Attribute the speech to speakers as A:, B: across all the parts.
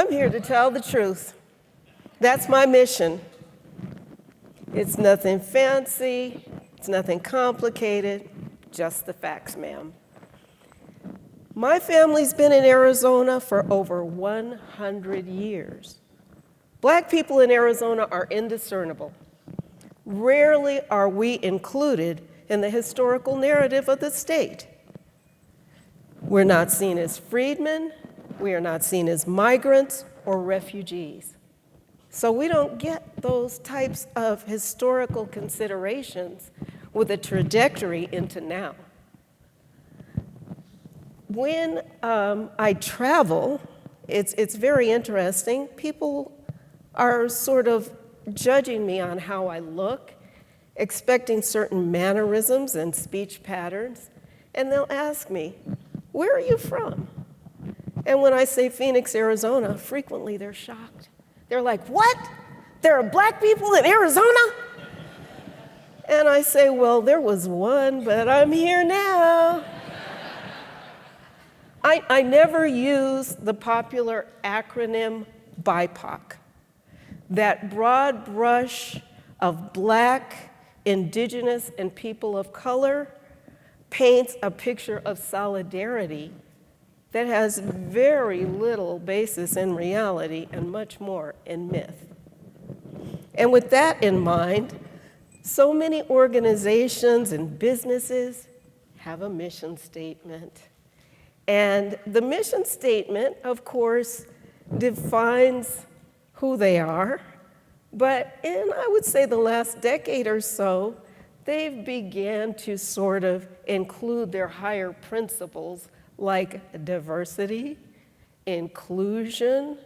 A: I'm here to tell the truth. That's my mission. It's nothing fancy, it's nothing complicated, just the facts, ma'am. My family's been in Arizona for over 100 years. Black people in Arizona are indiscernible. Rarely are we included in the historical narrative of the state. We're not seen as freedmen, we are not seen as migrants or refugees. So we don't get those types of historical considerations with a trajectory into now. When I travel, it's very interesting. People are sort of judging me on how I look, expecting certain mannerisms and speech patterns, and they'll ask me, "Where are you from?" And when I say Phoenix, Arizona, frequently they're shocked. They're like, "What? There are black people in Arizona?" And I say, "Well, there was one, but I'm here now." I never use the popular acronym BIPOC. That broad brush of Black, Indigenous, and people of color paints a picture of solidarity that has very little basis in reality and much more in myth. And with that in mind, so many organizations and businesses have a mission statement. And the mission statement, of course, defines who they are, but in, I would say, the last decade or so, they've began to sort of include their higher principles like diversity, inclusion,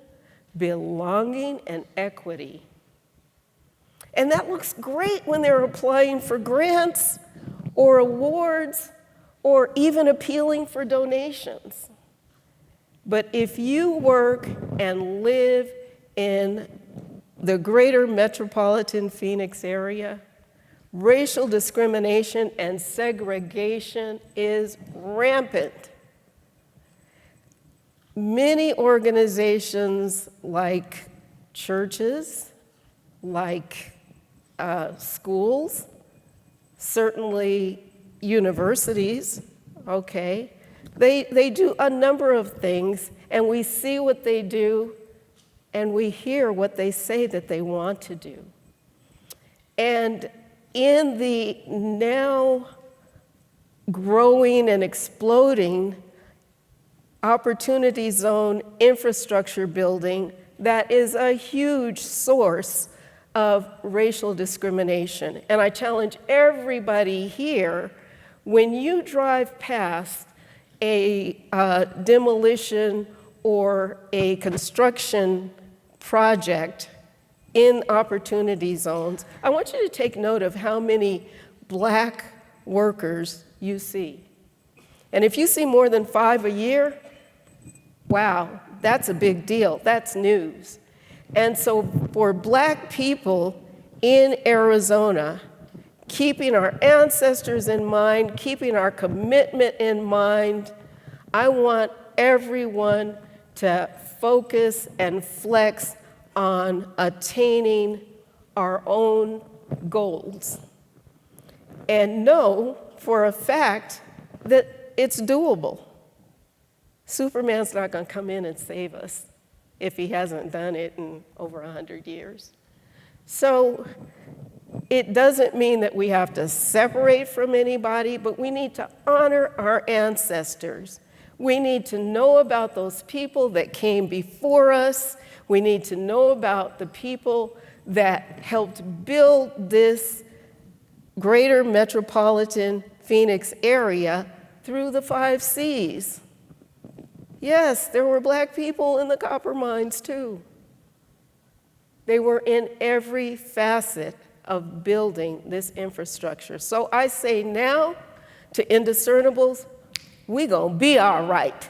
A: belonging, and equity. And that looks great when they're applying for grants or awards or even appealing for donations. But if you work and live in the greater metropolitan Phoenix area, racial discrimination and segregation is rampant. Many organizations like churches, like schools, certainly universities, okay, they do a number of things, and we see what they do, and we hear what they say that they want to do. And in the now growing and exploding opportunity zone infrastructure building, that is a huge source of racial discrimination. And I challenge everybody here, when you drive past a demolition or a construction project in opportunity zones, I want you to take note of how many Black workers you see. And if you see more than 5 a year, wow, that's a big deal. That's news. And so for Black people in Arizona, keeping our ancestors in mind, keeping our commitment in mind, I want everyone to focus and flex on attaining our own goals. And know for a fact that it's doable. Superman's not going to come in and save us if he hasn't done it in over 100 years. So it doesn't mean that we have to separate from anybody, but we need to honor our ancestors. We need to know about those people that came before us. We need to know about the people that helped build this greater metropolitan Phoenix area through the 5 C's. Yes, there were Black people in the copper mines too. They were in every facet of building this infrastructure. So I say now to indiscernibles, we gonna be all right.